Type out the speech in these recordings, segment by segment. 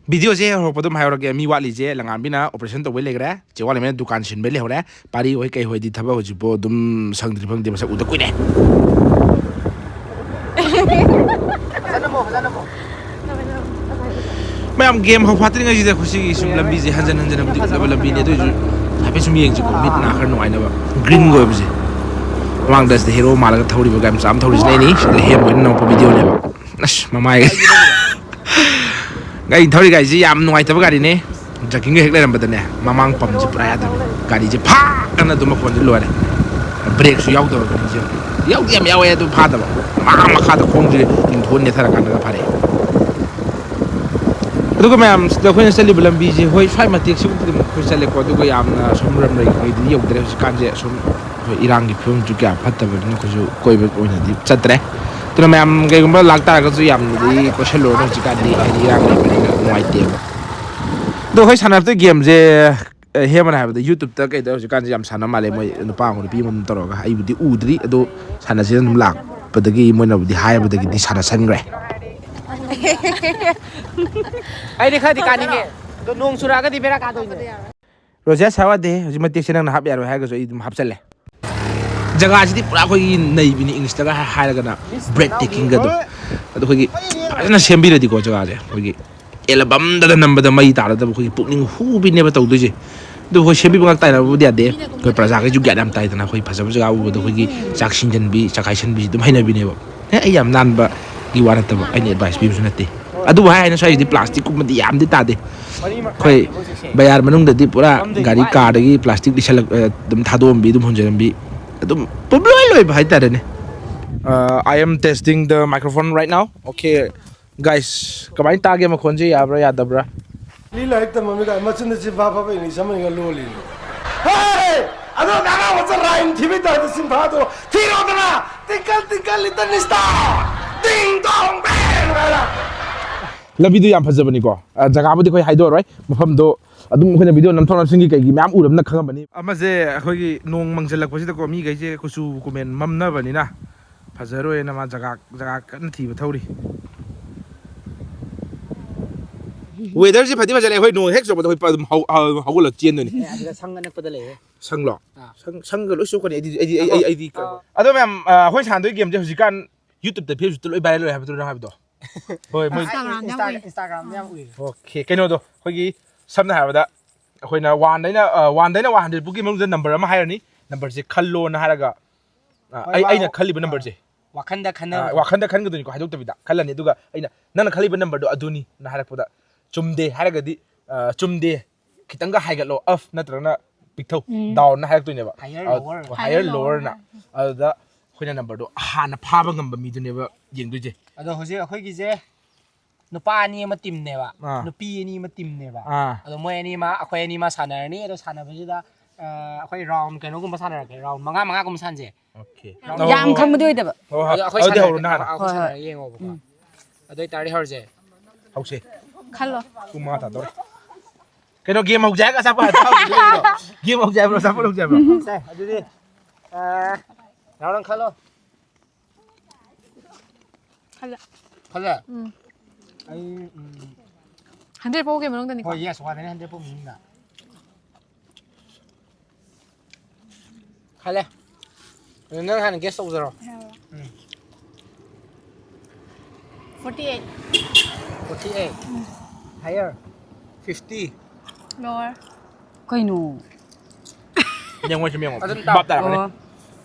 ꯚꯤꯗꯤꯑꯣꯁꯦ ꯍꯧꯔꯛꯄꯗꯨꯝ ꯍꯥꯏꯔꯛꯒꯦ ꯃꯤ ꯋꯥꯠꯂꯤꯁꯦ ꯂꯪꯉꯥꯟꯕꯤꯅ operation ꯇꯧꯕꯩ ꯂꯩꯈ꯭ꯔꯦ ꯆꯦꯋꯥꯠꯂꯤꯃꯅ ꯗꯨꯀꯥꯟ ꯁꯤꯟꯕꯩ ꯂꯩꯍꯧꯔꯦ ꯄꯥꯔꯤ ꯍꯣꯏ ꯀꯩ ꯍꯣꯏꯗꯤ ꯊꯕꯛ ꯍꯧꯖꯤꯛꯄꯣ ꯑꯗꯨꯝ ꯁꯪꯗ꯭ꯔꯤ ꯐꯪꯗꯦ ꯃꯁꯛ ꯎꯗ ꯀꯨꯏꯔꯦ ꯃꯌꯥꯝ ꯒꯦꯝ ꯍꯧ ꯐꯥꯠꯇ꯭ꯔꯤꯉꯩꯁꯤꯗ ꯑꯩꯈꯣꯏꯒꯤ ꯁꯨꯝ ꯂꯝꯕꯤꯁꯦ ꯍꯟꯖꯟ ꯍꯟꯖꯟꯕꯨꯗꯤ ꯎꯠꯂꯕ ꯂꯝꯕꯤꯅꯤ ꯑꯗꯨꯑꯣꯏꯁꯨ ꯍꯥꯏꯐꯦꯠ ꯁꯨꯝ ꯌꯦꯡꯁꯤꯀꯣ ꯃꯤꯠ ꯅꯥ ꯈꯔ ꯅꯨꯡꯉꯥꯏꯅꯕ ꯒ꯭ꯔꯤꯟꯒ ꯑꯣꯏꯕꯁꯦ ꯃꯃꯥꯡꯗ ꯁꯤꯗ ꯍꯦꯔꯣ ꯃꯥꯜꯂꯒ ꯊꯧꯔꯤꯕ ꯒꯥꯔꯤ ꯃꯆꯥ ꯑꯃ ꯊꯧꯔꯤꯁꯤꯅ ꯑꯩꯅꯤ ꯁꯤꯗ ꯍꯦꯝꯕꯣꯏꯅ ꯅꯝꯃꯛꯄ ꯚꯤꯗꯤꯑꯣꯅꯦꯕ ꯑꯁ ꯃꯃꯥꯏꯒ ꯒꯥꯔꯤ ꯊꯧꯔꯤ ꯒꯥꯔꯤꯁꯤ ꯌꯥꯝ ꯅꯨꯡꯉꯥꯏꯇꯕ ꯒꯥꯔꯤꯅꯦ ꯖꯛꯀꯤꯡꯒ ꯍꯦꯛ ꯂꯩꯔꯝꯕꯗꯅꯦ ꯃꯃꯥꯡ ꯄꯝꯁꯤ ꯄꯨꯔꯥ ꯌꯥꯗꯕꯅꯤ ꯒꯥꯔꯤꯁꯦ ꯐꯥꯛꯀꯅ ꯑꯗꯨꯝ ꯃꯈꯣꯟꯁꯦ ꯂꯣꯏꯔꯦ ꯕ꯭ꯔꯦꯛꯁꯨ ꯌꯥꯎꯗꯕ ꯒꯥꯔꯤꯁꯦ ꯌꯥꯎꯗꯤ ꯌꯥꯝ ꯌꯥꯎꯋꯦ ꯑꯗꯨ ꯐꯥꯗꯕ ꯃꯈꯥꯗ ꯈꯣꯡꯁꯦ ꯇꯤꯡꯊꯣꯛꯑ ꯅꯦꯠꯊꯔꯀꯥꯟꯗꯒ ꯐꯥꯔꯛꯑꯦ ꯑꯗꯨꯒ ꯃꯌꯥꯝ ꯁꯤꯗ ꯑꯩꯈꯣꯏꯅ ꯆꯠꯂꯤꯕ ꯂꯝꯕꯤꯁꯦ ꯍꯣꯏ ꯁ꯭ꯋꯥꯏ ꯃꯇꯦꯛꯁꯤꯕꯨꯗꯤ ꯑꯗꯨꯝ ꯑꯩꯈꯣꯏ ꯆꯠꯂꯦꯀꯣ ꯑꯗꯨꯒ ꯌꯥꯝꯅ ꯁꯨꯝ ꯂꯩꯗꯤ ꯌꯧꯗ꯭ꯔꯦ ꯍꯧꯖꯤꯛꯀꯥꯟꯁꯦ ꯁꯨꯝ ꯑꯩꯈꯣꯏ ꯏꯔꯥꯡꯒꯤ ꯐꯤꯕꯝꯁꯨꯀꯌꯥ ꯐꯠꯇꯕꯅꯤꯅ ꯑꯩꯈꯣꯏꯁु ꯀꯣꯏꯕ ꯑꯣꯏꯅꯗꯤ ꯆꯠꯇ꯭ꯔꯦ ꯑꯗꯨꯅ ꯃꯌꯥꯝ ꯀꯩꯒꯨꯝꯕ ꯂꯥꯛꯇꯥꯔꯒꯁꯨ ꯌꯥꯝꯅꯗꯤ ꯀꯣꯏꯁꯜꯂꯨꯔꯅꯨ ꯍꯧꯖꯤꯛꯀꯥꯟꯗꯤ ꯍꯥꯏꯗꯤ ꯏꯔꯥꯡ ꯂꯩꯕꯅꯤꯅ ꯅꯨꯡꯉꯥꯏꯇꯦꯕ ꯑꯗꯣ ꯑꯩꯈꯣꯏ ꯁꯥꯟꯅꯔꯛꯇꯣꯏ ꯒꯦꯝꯁꯦ ꯍꯦꯝꯃꯅ ꯍꯥꯏꯕꯗ ꯌꯨꯇꯨꯕꯇ ꯀꯩꯗ ꯍꯧꯖꯤꯛꯀꯥꯟꯁꯦ ꯌꯥꯝ ꯁꯥꯟꯅ ꯃꯥꯜꯂꯦ ꯃꯣꯏ ꯅꯨꯄꯥ ꯑꯃꯒ ꯅꯨꯄꯤ ꯑꯃꯒ ꯑꯗꯨꯝ ꯇꯧꯔꯒ ꯑꯩꯕꯨꯗꯤ ꯎꯗ꯭ꯔꯤ ꯑꯗꯣ ꯁꯥꯟꯅꯁꯦꯅ ꯑꯗꯨꯝ ꯂꯥꯛꯄꯗꯒꯤ ꯃꯣꯏꯅꯕꯨꯗꯤ ꯍꯥꯏꯕꯗꯒꯤꯗꯤ ꯁꯥꯟꯅꯁꯟꯈ꯭ꯔꯦ ꯑꯩꯗꯤ ꯈꯔꯗꯤ ꯀꯥꯅꯤꯡꯉꯦ ꯑꯗꯣ ꯅꯣꯡ ꯆꯨꯔꯛꯑꯒꯗꯤ ꯕꯦꯔꯥ ꯀꯥꯗꯣꯏꯅꯦ ꯔꯣꯖꯦꯁ ꯁꯥꯋꯥꯗꯦ ꯍꯧꯖꯤꯛ ꯃꯇꯦꯛꯁꯦ ꯅꯪꯅ ꯍꯥꯞ ꯌꯥꯔꯣꯏ ꯍꯥꯏꯔꯒꯁꯨ ꯑꯩ ꯑꯗꯨꯝ ꯍꯥꯞꯆꯜꯂꯦ ꯖꯒꯥꯁꯤꯗꯤ ꯄꯨꯔꯥ ꯑꯩꯈꯣꯏꯒꯤ ꯅꯩꯕꯤꯅꯤ ꯏꯪꯂꯤꯁꯇꯒ ꯍꯥꯏꯔꯒꯅ ꯕ꯭ꯔꯦꯛ ꯇꯦꯛꯀꯤꯡꯒꯗꯣ ꯑꯗꯣ ꯑꯩꯈꯣꯏꯒꯤ ꯐꯖꯅ ꯁꯦꯝꯕꯤꯔꯗꯤꯀꯣ ꯖꯒꯥꯁꯦ ꯑꯩꯈꯣꯏꯒꯤ ꯑꯦꯜꯕꯝꯗꯒ ꯅꯝꯕꯗ ꯃꯩ ꯇꯥꯔꯗꯕ ꯑꯩꯈꯣꯏꯒꯤ ꯄꯨꯛꯅꯤꯡ ꯍꯨꯕꯤꯅꯦꯕ ꯇꯧꯗꯣꯏꯁꯦ ꯑꯗꯨ ꯑꯩꯈꯣꯏ ꯁꯦꯝꯕꯤꯕ ꯉꯥꯛ ꯇꯥꯏꯅꯕꯕꯨꯗꯤ ꯌꯥꯗꯦ ꯑꯩꯈꯣꯏ ꯄ꯭ꯔꯖꯥꯈꯩꯁꯨ ꯒ꯭ꯌꯥꯟ ꯌꯥꯝ ꯇꯥꯏꯗꯅ ꯑꯩꯈꯣꯏ ꯐꯖꯕ ꯖꯒꯥ ꯎꯕꯗ ꯑꯩꯈꯣꯏꯒꯤ ꯆꯥꯛ ꯁꯤꯟꯖꯟꯕꯤ ꯆꯥꯛꯈꯥꯏꯁꯟꯕꯤꯁꯤ ꯑꯗꯨꯝ ꯍꯩꯅꯕꯤꯅꯦꯕ ꯑꯩ ꯌꯥꯝ ꯅꯥꯟꯕꯒꯤ ꯋꯥ ꯅꯠꯇꯕ ꯑꯩꯅ ꯑꯦꯗꯚꯥꯏꯁ ꯄꯤꯕꯁꯨ ꯅꯠꯇꯦ ꯑꯗꯨꯕꯨ ꯍꯥꯏꯅ ꯁ꯭ꯋꯥꯏꯁꯤꯗꯤ ꯄ꯭ꯂꯥꯁꯇꯤꯛꯀꯨꯝꯕꯗꯤ ꯌꯥꯝꯗꯤ ꯇꯥꯗꯦ ꯑꯩꯈꯣꯏ ꯕꯌꯥꯔ ꯃꯅꯨꯡꯗꯗꯤ ꯄꯨꯔꯥ ꯒꯥꯔꯤ ꯀꯥꯔꯗꯒꯤ ꯄ꯭ꯂꯥꯁꯇꯤꯛ ꯂꯤꯁꯜꯂꯛ ꯑꯗꯨꯝ ꯊꯥꯗꯣꯛꯑꯝꯕꯤ ꯑꯗꯨꯝ ꯍꯨꯟꯖꯔꯝꯕꯤ ꯑꯗꯨꯝ ꯄꯨꯝꯂꯣꯏ ꯂꯣꯏꯕ ꯍꯥꯏꯇꯥꯔꯦꯅꯦ I am testing the microphone right now. Okay, guys, kamain tage makhonje yabra yadabra? Lila hekta mami ka machin de chifa pa ni samani ka loli. Hey! Ado naga what's rain thibi ta de sim phado. Thiro dana. Tinkal litan nista. Ding dong bang. ꯂꯝꯕꯤꯗꯨ ꯌꯥꯝ ꯐꯖꯕꯅꯤꯀꯣ ꯖꯒꯥꯕꯨꯗꯤ ꯑꯩꯈꯣꯏ ꯍꯥꯏꯗꯣꯛꯑꯔꯣꯏ ꯃꯐꯝꯗꯣ ꯑꯗꯨꯝ ꯑꯩꯈꯣꯏꯅ video ꯅꯝꯊꯣꯛ ꯅꯝꯁꯤꯟꯒꯤ ꯀꯩꯒꯤ ꯃꯌꯥꯝ ꯎꯔꯕꯅ ꯈꯪꯉꯝꯕꯅꯤ ꯑꯃꯁꯦ ꯑꯩꯈꯣꯏꯒꯤ ꯅꯣꯡ ꯃꯪꯁꯤꯜꯂꯛꯄꯁꯤꯗꯀꯣ ꯃꯤꯈꯩꯁꯦ ꯀꯨꯆꯨ ꯀꯨꯃꯦꯟ ꯃꯝꯅꯕꯅꯤꯅ ꯐꯖꯔꯣꯏꯅ ꯃꯥ ꯖꯒꯥ ꯀꯟꯅ ꯊꯤꯕ ꯊꯧꯔꯤ ꯋꯦꯗꯔꯁꯤ ꯐꯗꯤ ꯐꯖꯔꯦ ꯑꯩꯈꯣꯏ ꯅꯣꯡ ꯍꯦꯛ ꯆꯨꯕꯗ ꯑꯩꯈꯣꯏ ꯑꯗꯨꯝ ꯍꯧꯒꯠꯂꯒ ꯆꯦꯟꯗꯣꯏꯅꯤ ꯑꯁꯤꯗ ꯁꯪ ꯑꯅꯛꯄꯗ ꯂꯩꯌꯦ ꯁꯪꯂꯣ ꯁꯪꯒ ꯂꯣꯏ ꯆꯣꯛꯀꯅꯤ ꯑꯩꯗꯤ ꯑꯗꯣ ꯃꯌꯥꯝ ꯑꯩꯈꯣꯏ ꯁꯥꯟꯅꯗꯣꯏ ꯒꯦꯝꯁꯦ ꯍꯧꯖꯤꯛꯀꯥꯟ ꯌꯨꯇꯨꯕꯇ ꯐꯦꯁꯕꯨꯛꯇ ꯂꯣꯏ ꯚꯥꯏꯔꯦꯜ ꯑꯣꯏ ꯍꯥꯏꯕꯗꯨ ꯅꯪ ꯍꯥꯏꯕꯗꯣ ꯍꯣꯏ ꯃꯣꯏ ꯏꯟꯁꯇꯥꯒ꯭ꯔꯥꯝꯗ ꯌꯥꯝ ꯎꯏ ꯑꯣꯀꯦ ꯀꯩꯅꯣꯗꯣ ꯑꯩꯈꯣꯏꯒꯤ ꯁꯝꯅ ꯍꯥꯏꯔꯕꯗ ꯑꯩꯈꯣꯏꯅ ꯋꯥꯟꯗꯩꯅ 100 ꯐꯥꯎꯒꯤ ꯃꯅꯨꯡꯗ ꯅꯝꯕꯔ ꯑꯃ ꯍꯥꯏꯔꯅꯤ ꯅꯝꯕꯔꯁꯦ ꯈꯜꯂꯣꯅ ꯍꯥꯏꯔꯒ ꯑꯩꯅ ꯈꯜꯂꯤꯕ ꯅꯝꯕꯔꯁꯦ ꯋꯥꯈꯟꯗ ꯈꯟꯒꯗꯣꯏꯅꯤꯀꯣ ꯍꯥꯏꯗꯣꯛꯇꯕꯤꯗ ꯈꯜꯂꯅꯤ ꯑꯗꯨꯒ ꯑꯩꯅ ꯅꯪꯅ ꯈꯜꯂꯤꯕ ꯅꯝꯕꯔꯗꯣ ꯑꯗꯨꯅꯤꯅ ꯍꯥꯏꯔꯛꯄꯗ ꯆꯨꯝꯗꯦ ꯍꯥꯏꯔꯒꯗꯤ ꯆꯨꯝꯗꯦ ꯈꯤꯇꯪꯒ ꯍꯥꯏꯒꯠꯂꯣ ꯑꯐ ꯅꯠꯇ꯭ꯔꯒꯅ ꯄꯤꯛꯊꯧ ꯗꯥꯎꯟꯅ ꯍꯥꯏꯔꯛꯇꯣꯏꯅꯦꯕ ꯍꯥꯏꯌꯔ ꯂꯣꯋꯔꯅ ꯑꯗꯨꯗ ꯑꯩꯈꯣꯏꯅ ꯅꯝꯕꯔꯗꯣ ꯍꯥꯟꯅ ꯐꯥꯕ ꯉꯝꯕ ꯃꯤꯗꯨꯅꯦꯕ ꯌꯦꯡꯗꯣꯏꯁꯦ ꯑꯗꯣ ꯍꯧꯖꯤꯛ ꯑꯩꯈꯣꯏꯒꯤꯁꯦ ꯅꯨꯄꯥ ꯑꯅꯤ ꯑꯃ ꯇꯤꯝꯅꯦꯕ ꯅꯨꯄꯤ ꯑꯅꯤ ꯑꯃ ꯇꯤꯝꯅꯦꯕ ꯑꯗꯣ ꯃꯣꯏ ꯑꯅꯤꯃ ꯑꯩꯈꯣꯏ ꯑꯅꯤꯃ ꯁꯥꯟꯅꯔꯅꯤ ꯑꯗꯣ ꯁꯥꯟꯅꯕꯁꯤꯗ ꯑꯩꯈꯣꯏ ꯔꯥꯎꯟ ꯀꯩꯅꯣꯒꯨꯝꯕ ꯁꯥꯟꯅꯔꯛꯀꯦ ꯔꯥꯎꯟ 5-5ꯒꯨꯝꯕ ꯁꯥꯟꯅꯁꯦ ꯌꯥꯝ ꯈꯪꯕꯗꯤ ꯑꯣꯏꯗꯕ ꯑꯗꯣ ꯑꯩꯈꯣꯏ ꯁꯥꯟꯅꯔ ꯌꯦꯡꯉꯣꯕꯀꯣ ꯑꯗꯨ ꯑꯣꯏꯇꯥꯔꯗꯤ ꯍꯧꯔꯁꯦ ꯍꯧꯁꯦ ꯈꯜꯂꯣ ꯄꯨꯡ 5 ꯇꯥꯗꯧꯔꯦ ꯀꯩꯅꯣ ꯒꯦꯝ ꯍꯧꯖꯦ ꯍꯥꯏꯔꯒ ꯑꯆꯥꯄꯣꯠ ꯒꯦꯝ ꯍꯧꯖꯦ ꯍꯥꯏꯕ꯭ꯔꯣ ꯑꯆꯥꯄꯣꯠ ꯍꯧꯖꯦ ꯍꯥꯏꯕ꯭ꯔꯣ ꯑꯗꯨꯗꯤ ꯅꯪ ꯈꯜꯂꯣ ꯈꯜꯂꯦ ꯑꯩ 100 ꯐꯥꯎꯒꯤ ꯃꯅꯨꯡꯗꯅꯤꯀꯣ ꯍꯣꯏ ꯌꯦꯁ 100 ꯐꯥꯎ ꯃꯅꯨꯡꯗ ꯈꯜꯂꯦ ꯅꯪ ꯍꯥꯟꯅ ꯒꯦꯁ ꯇꯧꯖꯔꯣ 48 higher 50 lower ꯀꯩꯅꯣ ꯌꯦꯡꯉꯣ ꯁꯨꯝ ꯌꯦꯡꯉꯣ ꯑꯗꯨꯝ ꯕꯥꯞ ꯇꯥꯔꯛꯀꯅꯤ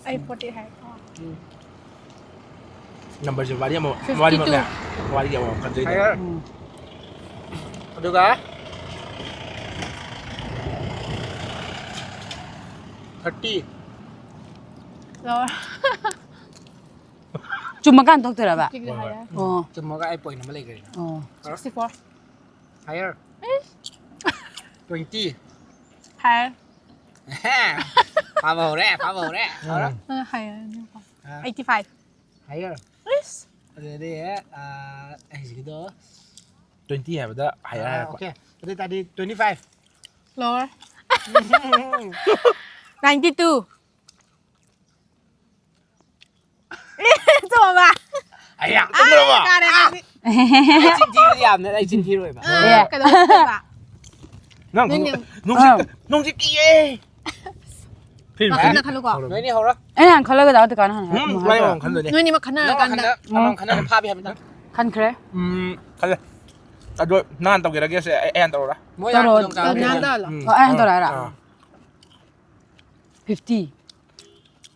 ꯑꯩ 40 ꯍꯥꯏ ꯅꯝꯕꯔꯁꯦ ꯋꯥꯔꯤ ꯑꯃꯃꯝꯅꯦ ꯋꯥꯔꯤ ꯑꯃꯃꯝ ꯈꯟꯖꯩꯅꯦ higher ꯑꯗꯨꯒ 30 lower ꯆꯨꯝꯃꯀꯥꯟ ꯊꯣꯛꯇꯣꯏꯔꯕ ꯑꯣ ꯆꯨꯝꯃꯒ ꯑꯩ ꯄꯣꯏꯟ ꯑꯃ ꯂꯩꯈ꯭ꯔꯦ ꯑꯣ 64 higher 20 higher ꯐꯥꯕ ꯍꯧꯔꯦ higher 85 higher ꯑꯗꯨꯗꯤ ꯑꯩꯁꯤꯒꯤꯗꯣ 20 ꯍꯥꯏꯕꯗ ꯍꯥꯏꯌꯔ ꯍꯥꯏꯔꯛꯄ ꯑꯣꯀꯦ ꯑꯗꯨ ꯑꯣꯏꯇꯥꯔꯗꯤ 25 lower 92 ꯆꯨꯝꯃꯕ 아야. 까네 까네. 진티로야. 나 진티로야. 까네. 난 농지 끼에 필 마카나 칼로가. 너니 하라. 아니 컬러가 나한테 가는 하나. 많이 먹은 간다니 너니 마카나 간다. 간다. 파비 합니다. 간 그래? 갈래 나도 나한 tàu kia kia sẽ ăn tàu đó 뭐야? 난다. 안 돌아 알아. 50.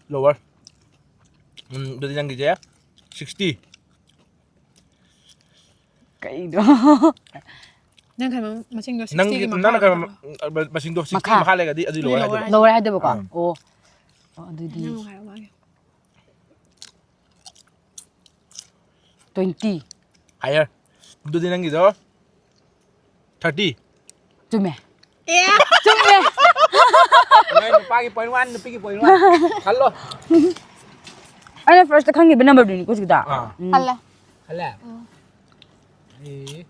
lower jadi yang gitu ya 60 Kaido. 난 가면 마신거 nang nang ka masing do 60 mahal ka di lower aja lower 해도 볼까? 오. 어디디? 20. higher jadi yang gitu 30 좀해. 예. 좀해. 너희 빠기 point 1, 삐기 point 1. 갈로. 아니 first 칸게 몇 넘버 되니 고지다. 할래. 갈래. 이.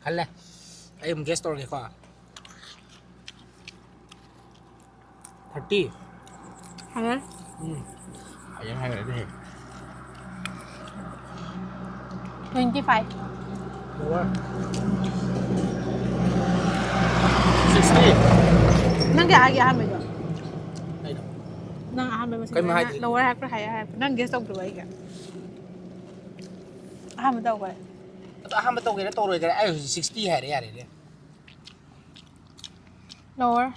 갈래. 아이 뭐 게스트 오게 거. 30. 할래. higher higher deh 25. lower. 60. 난 아기 하면 돼. 아이다. 난 하면 그럼 하지. lower 할거 해야 해. 난 계속 들어 이게. 하면 더 그래. 한번 또 그래 또 그래. 아이 60 해야 돼. 해야 돼. lower.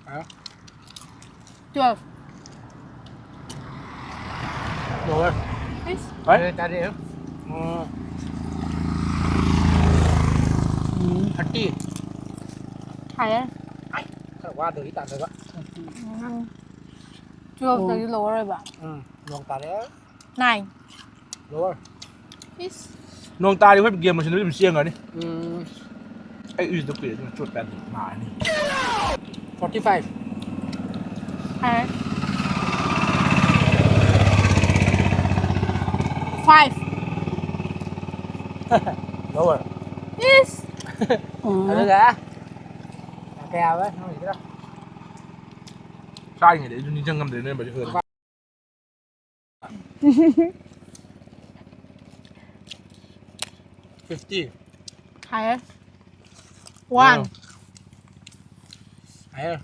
아. 12. lower. Yes. đấy ta đi 30 higher. qua từ tạm rồi đó 12 tới lower rồi bạn. luôn ta đấy 9. lower Yes. nong ta đi phải game mà xin nó xiên rồi đi ai uy được quyền chuột bẹt mà đi 45 Higher. 5. lower Yes. được à kèo đấy không gì đâu sai người đấy đi chân ngâm để nên bởi hơn 50 Higher. 1. higher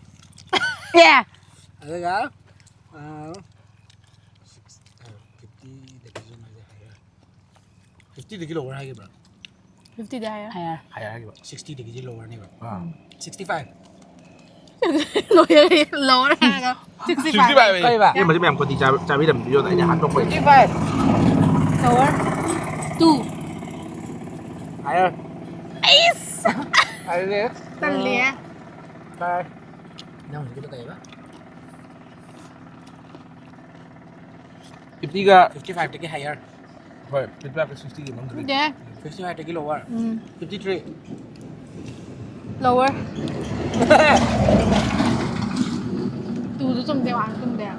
Yeah. được à 50 50 되게 lower 하게 bro 50 대 higher. Higher. higher higher 60 되게 lower 네 bro 65 lower 하가 65. vậy nhưng mà em còn thì cha biết làm video tại nhà hát không phải 55 lower. 2. higher Ace. higher đi Tân lìa. đây đâu thì cái đó 50가 55 되게 higher vậy 55 cái 60 cái món gì Yeah. 55 되게 lower 53 lower. 두도 좀 돼요, 안 돼요.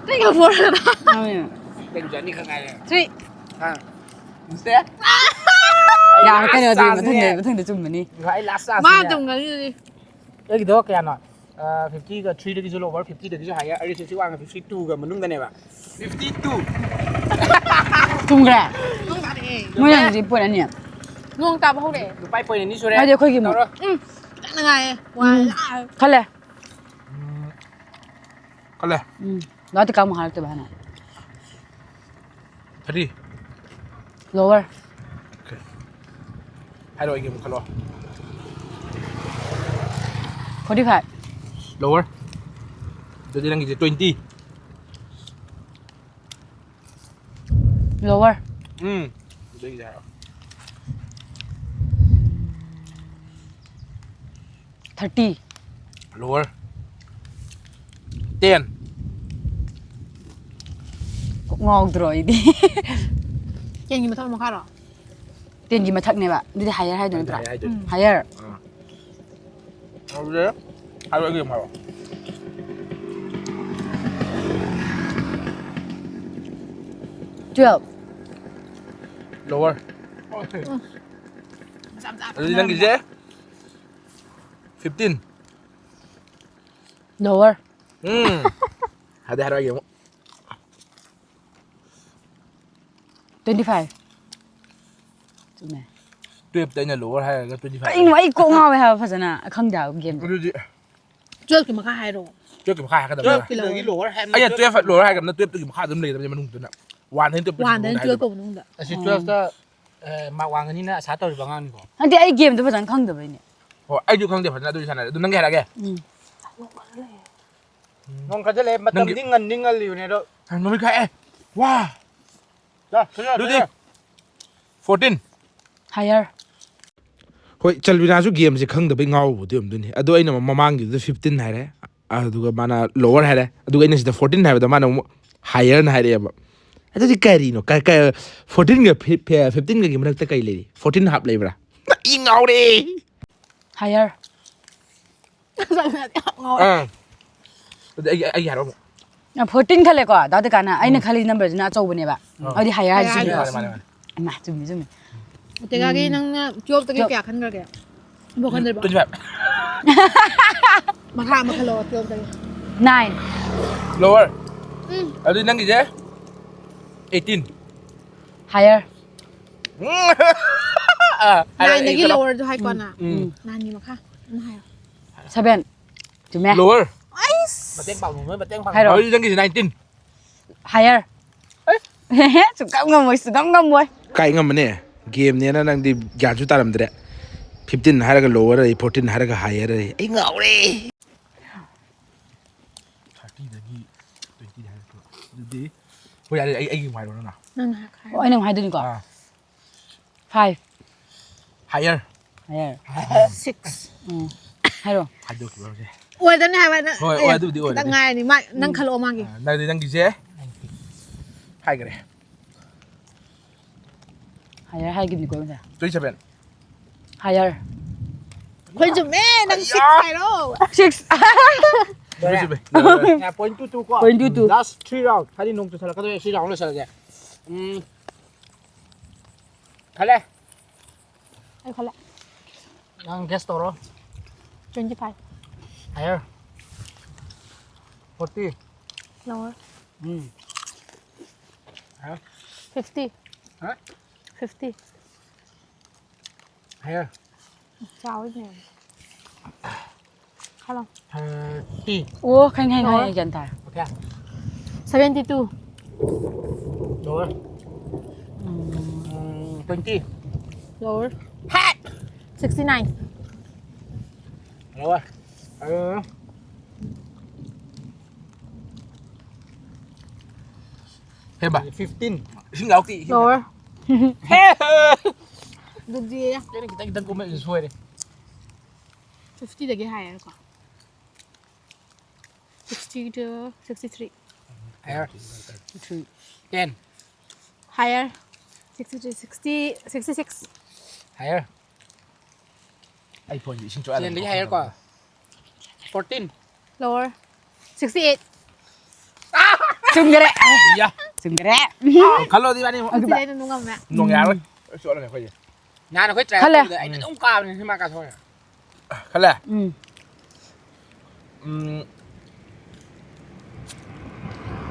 이거 뭐라? 아니야. đừng dẫn đi khang ngày này 3. à sẽ 야, cái này thì 못했는데 좀 많이. phải last last 마 좀 가지. 여기 더 그냥 너 50 가 3 되기 줄 lower 50 되기 줄 higher 51 가 52 가 먹는 거네 봐 52 좀 그래. 응, 잘해. 뭐야 이제 뻔 아니야. 누엉 따봐 호래. cái bay này đi xuống đây 아니 거기 뭐. 응. 짜는 아예. 와. 갈래. 갈래 나한테 가면 할때 하나. 30 lower. 오케이 hai đội game color 45. lower jadi yang gitu 20 lower. đây gì hả 30. lower 10 ngon rồi đi. 깽이 뭐 타면 가라. tiền gì mà thật này bạn đi higher hay được hai đội higher. rồi hai đội game hả 12. lower jadi yang gitu 15 lower. ada hari game 25 ꯆꯨꯝꯃꯦ 12ꯇ ꯑꯩꯅ lower ꯍꯥꯏꯔꯒ 25 ꯀꯩꯅꯣ ꯑꯩ ꯀꯣꯛ ꯉꯥꯎꯋꯦ ꯍꯥꯏꯕ ꯐꯖꯅ ꯈꯪꯗꯦ ꯍꯥꯏꯕ ꯒꯦꯝ ꯑꯗꯨꯗꯤ 12ꯀꯤ ꯃꯈꯥ ꯍꯥꯏꯔꯣ 12ꯀꯤ ꯃꯈꯥ ꯍꯥꯏꯒꯗꯕ 12ꯀꯤ lower ꯍꯥꯏꯕ ꯑꯩꯅ 12 lower ꯍꯥꯏꯒꯗꯕ 12ꯀꯤ ꯃꯈꯥ ꯑꯗꯨꯝ ꯂꯩꯒꯗꯕꯅꯤ ꯃꯅꯨꯡꯗꯨꯅ 1 ꯍꯦꯟ 12 1ꯗꯩꯅ 12 ꯀꯧ ꯃꯅꯨꯡꯗ ꯑꯁꯤ 12ꯇ ꯃꯥꯛ ꯋꯥꯡꯒꯅꯤꯅ ꯑꯁꯥ ꯇꯧꯔꯤꯕ ꯑꯉꯥꯡꯅꯤꯀꯣ ꯍꯥꯏꯗꯤ ꯑꯩ ꯒꯦꯝꯗꯣ ꯐꯖꯅ ꯈꯪꯗꯕꯩꯅꯦ ꯍꯣꯏ ꯑꯩꯁꯨ ꯈꯪꯗꯦ ꯐꯖꯅ ꯑꯗꯨꯗꯤ ꯁꯥꯟꯅꯔꯦ ꯑꯗꯨ ꯅꯪꯒꯤ ꯍꯥꯏꯔꯛꯑꯒꯦ ꯅꯣꯡ ꯈꯖꯂꯦ ꯃꯇꯝꯗꯤ ꯉꯟꯗꯤ ꯉꯜꯂꯤꯕꯅꯦ ꯑꯗꯣ ꯅꯨꯃꯤꯠ ꯈꯥꯛꯑꯦ ꯋꯥ ꯑꯗꯨꯗꯤ 14 ꯍꯥꯏꯌꯔ ꯍꯣꯏ ꯆꯜꯕꯤꯅꯥꯁꯨ ꯒꯦꯝꯁꯦ ꯈꯪꯗꯕꯩ ꯉꯥꯎꯕꯕꯨꯗꯤ ꯑꯣꯏꯔꯝꯗꯣꯏꯅꯤ ꯑꯗꯣ ꯑꯩꯅ ꯃꯃꯥꯡꯒꯤꯗꯨꯗ 15 ꯍꯥꯏꯔꯦ ꯑꯗꯨꯒ ꯃꯥꯅ lower ꯍꯥꯏꯔꯦ ꯑꯗꯨꯒ ꯑꯩꯅ ꯁꯤꯗ 14 ꯍꯥꯏꯕꯗ ꯃꯥꯅ ꯑꯃꯨꯛ higherꯅ ꯍꯥꯏꯔꯛꯑꯦꯕ ꯑꯗꯨꯗꯤ ꯀꯔꯤꯅꯣ 14ꯒ 15ꯒꯒꯤ ꯃꯔꯛꯇ ꯀꯩ ꯂꯩꯔꯤ 14 ꯍꯥꯞ ꯂꯩꯕ꯭ꯔꯥ ꯏ ꯉꯥꯎꯔꯦ ꯍꯥꯏꯌꯔ ꯑꯗꯨꯗꯤ ꯑꯩ ꯍꯥꯏꯔꯣ ꯑꯃꯨꯛ 14 ꯈꯜꯂꯦꯀꯣ ꯗꯥꯎꯗ ꯀꯥꯟꯅ ꯑꯩꯅ ꯈꯜꯂꯤ ꯅꯝꯕꯔꯁꯤꯅ ꯑꯆꯧꯕꯅꯦꯕ ꯑꯗꯨꯗꯤ ꯍꯥꯏꯌꯔ ꯍꯥꯏꯁꯤ ꯆꯨꯝꯃꯦ ꯆꯨꯝꯃꯦ ꯆꯨꯝꯃꯦ ꯇꯦꯒꯥꯒꯤ ꯅꯪꯅ 12ꯇꯒꯤ ꯀꯌꯥ ꯈꯟꯈ꯭ꯔꯒꯦ ꯕꯣ ꯈꯟꯗ꯭ꯔꯤꯕꯣ 25 ꯃꯈꯥ ꯑꯃ ꯈꯜꯂꯣ 12ꯇꯒꯤ 9 lower ꯑꯗꯨꯗꯤ ꯅꯪꯒꯤꯁꯦ 18 ꯍꯥꯏꯌꯔ 9ꯗꯒꯤ lowerꯁꯨ ꯍꯥꯏꯀꯣꯅ 9ꯒꯤ ꯃꯈꯥ ꯑꯃ ꯍꯥꯏꯔꯣ 7 ꯆꯨꯝꯃꯦ lower ꯃꯇꯦꯡ ꯄꯥꯡꯉꯨ ꯅꯣꯏ ꯃꯇꯦꯡ ꯄꯥꯡꯉꯨ ꯍꯥꯏꯔꯣ ꯑꯗꯨꯗꯤ ꯅꯪꯒꯤꯁꯦ 19 ꯍꯥꯏꯌꯔ ꯁꯨꯡꯉꯝ ꯉꯝꯃꯣꯏ ꯁꯨꯡꯉꯝ ꯉꯝꯃꯣꯏ ꯀꯥꯏ ꯉꯝꯕꯅꯦ ꯒꯦꯝꯅꯦꯅ ꯅꯪꯗꯤ ꯒ꯭ꯌꯥꯟꯁꯨ ꯇꯥꯔꯝꯗ꯭ꯔꯦ 15 ꯍꯥꯏꯔꯒ lower ꯑꯩ 14 ꯍꯥꯏꯔꯒ higher ꯑꯩ ꯉꯥꯎꯔꯦ 30ꯗꯒꯤ 20 ꯍꯥꯏꯔꯛꯄ ꯑꯗꯨꯗꯤ ꯍꯣꯏ ꯌꯥꯔꯦ ꯑꯩꯒꯤ ꯍꯥꯏꯔꯣ ꯅꯪ ꯑꯣ ꯑꯩꯅ ꯑꯃꯨꯛ ꯍꯥꯏꯗꯣꯏꯅꯤꯀꯣ 5 higher ꯍꯥꯏꯌꯔ 6 ꯍꯥꯏꯔꯣ ꯍꯥꯏꯗꯣꯛꯈꯤꯕ ꯍꯧꯖꯤꯛ ꯑꯣꯏꯗꯅꯦ ꯍꯥꯏꯕ ꯅꯪ ꯍꯣꯏ ꯑꯗꯨꯕꯨꯗꯤ ꯑꯣꯏꯔꯦ ꯈꯤꯇꯪ ꯉꯥꯏꯔꯅꯤ ꯅꯪ ꯈꯜꯂꯛꯑꯣ ꯃꯥꯒꯤ ꯅꯪꯒꯤꯁꯦ ꯍꯥꯏꯈ꯭ꯔꯦ ꯍꯥꯏꯌꯔ ꯍꯥꯏꯈꯤꯕꯅꯤꯀꯣ ꯉꯁꯥꯏ 27 ꯍꯥꯏꯌꯔ ꯑꯩꯈꯣꯏ ꯆꯨꯝꯃꯦ ꯅꯪ 6 ꯍꯥꯏꯔꯣ 6 point 22 ꯀꯣ Point 22. last 3 round ꯍꯥꯏꯗꯤ ꯅꯣꯡ ꯆꯨꯁꯜꯂꯛꯀꯗꯣꯏ 3 round ꯂꯣꯏꯁꯜꯂꯁꯦ ꯈꯜꯂꯦ ꯑꯩ ꯈꯜꯂꯦ ꯅꯪ guess ꯇꯧꯔꯣ 25 higher 40 lower 50 50 Hả? 50 higher ꯆꯥꯎꯏꯅꯦ ꯈꯜꯂꯣ 30 ꯑꯣ ꯈꯪꯉꯦ ꯈꯪꯉꯦ ꯒ꯭ꯌꯥꯟ ꯇꯥꯔꯦ okay 72 lower 20 lower 69 lower 해봐 15 신가옥띠 lower Đừng gì á cái này kita kita comment xuôi đi 50dagi higher ko 60 to 63 higher 10 higher 63 60 66 higher 아이폰 이신 줄 알아 10 lấy higher quoi 14 lower 68 ꯆꯨꯝꯈ꯭ꯔꯦ 야 ꯆꯨꯝꯈ꯭ꯔꯦ 갈로 디바니 ꯁꯤꯗꯩꯅ ꯅꯨꯡꯉꯝꯃꯦ 농야를 쏘라네 거기 Nano khối trẻ Khá là- tôi anh cũng cao nên mà cả thôi 갈래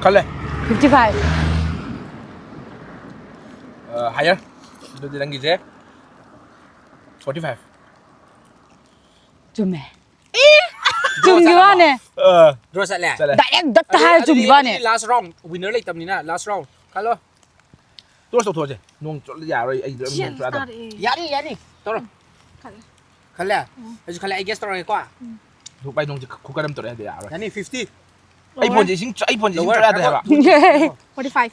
갈래 55 higher itu nanggize 45 ꯆꯨꯝꯃꯦ ꯆꯨꯝꯈꯤꯕ ꯋꯥꯅꯦ rồi sẽ lẻ 잘해 direct ꯗꯛꯇ ꯍꯥꯏꯔ ꯆꯨꯝꯈꯤꯕ ꯋꯥꯅꯦ last round winner lấy tầm ní nè last round Carlo 또 쏘토지 농 쫄리 야로 이 농 쫄아다 dạ đi tao rồi khá lẻ I guess tao rồi qua 또 빨리 농 국가름 떨어야 돼 야로 dạ đi 50 아이폰 이신 Lower. 쫄아야 돼 해봐 45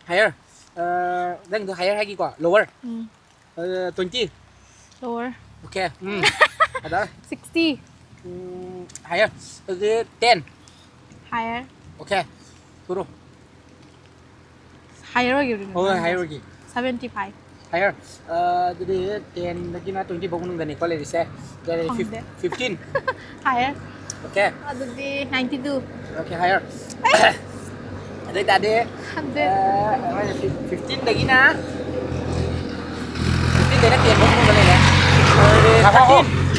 higher đang được higher hay gì quả lower 20 lower ok ở đó 60 higher 10 higher ok thôi rồi higher 어기를 thôi higher gì 75 higher jadi 10 lagi na 20 bông nung ganit ko lagi sa jadi 15 higher ok 어디 92 ok higher đây tadi 15 lagi na 15 đây na 10 bông nung ganit ya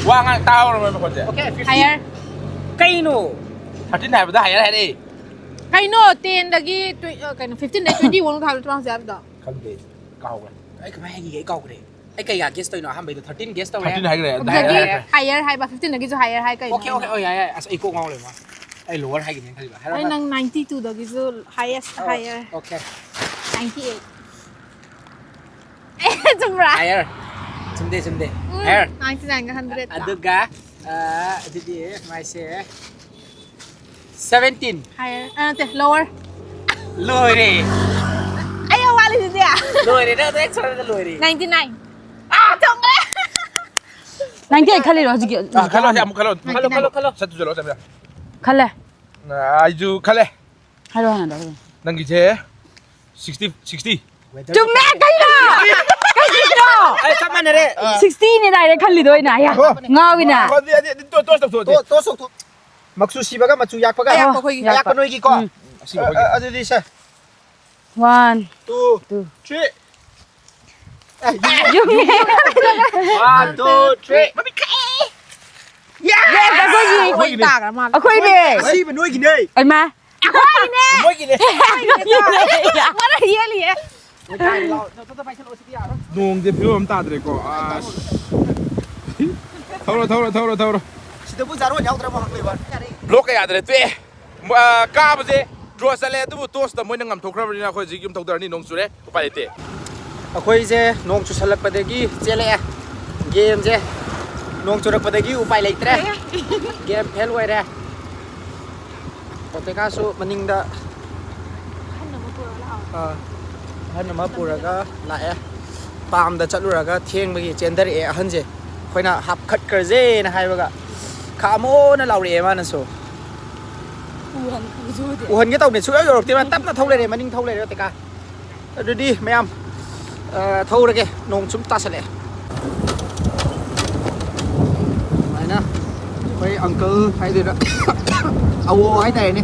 와가 따오르면 거지 ok 15 higher cây nổ 하tin 해보다 higher 해야 돼 kaino 10 dagi kaino 15 dagi 21 ka halto ang sabi da ꯈꯪꯗꯦ ꯀꯥꯎꯈ꯭ꯔꯦ ꯑꯩ ꯀꯃꯥꯏ ꯍꯥꯏꯒꯦ ꯑꯩ ꯀꯥꯎꯈ꯭ꯔꯦ ꯑꯩ ꯀꯩꯒ gas ꯇꯧꯔꯤꯅꯣ ꯑꯍꯥꯟꯕꯩꯗꯣ 13 ꯒꯦꯁ ꯇꯧꯔꯦ 13 ꯍꯥꯏꯈ꯭ꯔꯦ higher ꯍꯥꯏꯕ 15 ꯗꯒꯤꯁꯨ higher ꯍꯥꯏ ꯀꯩꯅꯣ ꯑꯣꯀꯦ ꯑꯣꯀꯦ ꯌꯥꯏ ꯌꯥꯏ ꯑꯁ ꯑꯩ ꯀꯣꯛ ꯉꯥꯎꯔꯦ ꯃꯥ ꯑꯩ lower ꯍꯥꯏꯒꯤꯕꯅꯦ ꯈꯜꯂꯤꯕ ꯑꯩ ꯅꯪ 92 ꯗꯒꯤꯁꯨ highest higher ꯑꯣꯀꯦ 98 ꯆꯨꯝꯕ꯭ꯔꯥ higher ꯆꯨꯝꯗꯦ higher 99 ꯒ 100 ꯑꯗꯨꯒ ꯑꯗꯨꯗꯤ ꯃꯥꯏꯁꯦ 17 higher ꯅꯠꯇꯦ lower ꯂꯣꯏꯔꯦ ꯑꯩ ꯋꯥꯠꯂꯤꯁꯤꯗꯤ ꯂꯣꯏꯔꯦ ꯅꯪ ꯑꯗꯨ ꯁꯣꯏꯗ ꯂꯣꯏꯔꯦ 99 ꯆꯨꯝꯈ꯭ꯔꯦ 98 ꯈꯜꯂꯤꯔꯣ ꯍꯧꯖꯤꯛꯀꯤ ꯈꯜꯂꯣ ꯑꯃꯨꯛ ꯈꯜꯂꯣ ꯈꯜꯂꯣ ꯁꯠ ꯆꯠꯂꯣ ꯆꯠꯂꯣ ꯈꯜꯂꯦ ꯑꯩꯁꯨ ꯈꯜꯂꯦ ꯍꯥꯏꯔꯣ ꯍꯥꯟꯅ ꯅꯪꯒꯤꯁꯦ 60 ꯆꯨꯝꯃꯦ ꯀꯩꯅꯣ ꯀꯩꯒꯤꯅꯣ ꯑꯩ ꯆꯞ ꯃꯥꯟꯅꯔꯦ 60ꯅꯦ ꯗꯥꯏꯔꯦꯛ ꯈꯜꯂꯤꯗꯣ ꯑꯩꯅ ꯑꯌꯥ ꯉꯥꯎꯋꯤꯅ ꯇꯣꯁ ꯇꯧꯊꯣꯛꯑꯣ ꯃꯆꯨ ꯁꯤꯕꯒ ꯃꯆꯨ ꯌꯥꯛꯄꯒ ꯑꯌꯥꯛꯄ ꯅꯣꯏꯒꯤꯀꯣ ꯑꯗꯨꯗꯤ ꯁꯦ 1 2 3 ꯌꯨꯝꯅꯦ 1 2 3 ꯑꯩꯈꯣꯏ ꯇꯥꯈ꯭ꯔ ꯃꯥꯜꯂꯦ ꯑꯩꯈꯣꯏꯅꯦ ꯑꯁꯤꯕ ꯅꯣꯏꯒꯤꯅꯦ ꯑꯩꯃꯥ ꯃꯣꯏꯒꯤꯅꯦ ꯃꯥꯅ ꯌꯦꯜꯂꯤꯌꯦ ꯅꯣꯡꯁꯦ ꯐꯤꯕꯝ ꯑꯃ ꯇꯥꯗ꯭ꯔꯦꯀꯣ ꯑꯁ ꯊꯧꯔꯣ ꯁꯤꯗꯕꯨ ꯖꯥꯔꯣꯟ ꯌꯥꯎꯗ꯭ꯔꯕ ꯍꯪꯂꯤꯕ ꯕ꯭ꯂꯣꯛꯀ ꯌꯥꯗ꯭ꯔꯦ ꯇꯣꯛꯑꯦ ꯀꯥꯕꯁꯦ ꯗ꯭ꯔꯣ ꯆꯠꯂꯦ ꯑꯗꯨꯕꯨ ꯇꯣꯁꯇ ꯃꯣꯏꯅ ꯉꯝꯊꯣꯛꯈ꯭ꯔꯕꯅꯤꯅ ꯑꯩꯈꯣꯏ ꯍꯧꯖꯤꯛ ꯌꯨꯝ ꯊꯧꯗꯔꯅꯤ ꯅꯣꯡ ꯆꯨꯔꯦ ꯎꯄꯥꯏ ꯂꯩꯇꯦ ꯑꯩꯈꯣꯏꯁꯦ ꯅꯣꯡ ꯆꯨꯁꯜꯂꯛꯄꯗꯒꯤ ꯆꯦꯜꯂꯛꯑꯦ ꯒꯦꯝꯁꯦ ꯅꯣꯡ ꯆꯨꯔꯛꯄꯗꯒꯤ ꯎꯄꯥꯏ ꯂꯩꯇ꯭ꯔꯦ ꯒꯦꯝ ꯐꯦꯜ ꯑꯣꯏꯔꯦ ꯄꯣꯇꯦꯀꯥꯁꯨ ꯃꯅꯤꯡꯗ ꯑꯍꯟ ꯑꯃ ꯄꯨꯔꯒ ꯂꯥꯛꯑꯦ ꯄꯥꯝꯗ ꯆꯠꯂꯨꯔꯒ ꯊꯦꯡꯕꯒꯤ ꯆꯦꯟꯊꯔꯛꯑꯦ ꯑꯍꯟꯁꯦ ꯑꯩꯈꯣꯏꯅ ꯍꯥꯞꯈꯠꯈ꯭ꯔꯁꯦꯅ ꯍꯥꯏꯕꯒ ꯈꯥꯝꯃꯣꯅ ꯂꯥꯎꯔꯛꯑꯦ ꯃꯥꯅꯁꯨ ꯎꯍꯟꯒꯦ ꯇꯧꯅꯦ ꯁꯨꯛꯌꯧ ꯌꯧꯔꯛꯇꯦ ꯃꯥ ꯇꯞꯅ ꯊꯧ ꯂꯩꯔꯦ ꯃꯅꯤꯡ ꯊꯧ ꯂꯩꯔꯦ ꯄꯣꯇꯦꯀꯥ ꯑꯗꯨꯗꯤ ꯃꯌꯥꯝ ꯊꯧꯔꯒꯦ ꯅꯣꯡ ꯁꯨꯝ ꯇꯥꯁꯜꯂꯛꯑꯦ ꯑꯗꯨꯃꯥꯏꯅ ꯑꯩꯈꯣꯏ ꯑꯪꯀꯜ ꯍꯥꯏꯗꯣꯏꯔꯥ ꯑꯋꯣ ꯍꯥꯏꯇꯥꯔꯦꯅꯦ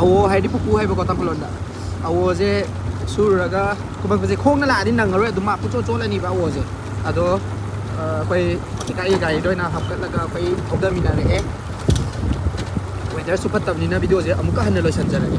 ꯑꯋꯣ ꯍꯥꯏꯗꯤ ꯄꯨꯄꯨ ꯍꯥꯏꯕꯀꯣ ꯇꯥꯡꯈꯨꯜꯂꯣꯟꯗ ꯑꯋꯣꯁꯦ ꯁꯨꯔꯨꯔꯒ ꯀꯨꯝꯃꯛꯄꯁꯦ ꯈꯣꯡꯅ ꯂꯥꯛꯑꯗꯤ ꯅꯪꯉꯔꯣꯏ ꯑꯗꯨꯝ ꯃꯥ ꯄꯨꯆꯣꯠ ꯆꯣꯠꯂꯅꯤꯕ ꯑꯋꯣꯁꯦ ꯑꯗꯣ ꯑꯩꯈꯣꯏ ꯄꯣꯇꯦꯀꯥꯒꯤ ꯒꯥꯔꯤꯗ ꯑꯣꯏꯅ ꯍꯥꯞꯀꯠꯂꯒ ꯑꯩꯈꯣꯏ ꯊꯧꯗꯃꯤꯟꯅꯔꯛꯑꯦ ꯋꯦꯗꯔꯁꯨ ꯐꯠꯇꯕꯅꯤꯅ ꯚꯤꯗꯤꯑꯣꯁꯦ ꯑꯃꯨꯛꯀ ꯍꯟꯅ ꯂꯣꯏꯁꯤꯟꯖꯔꯒꯦ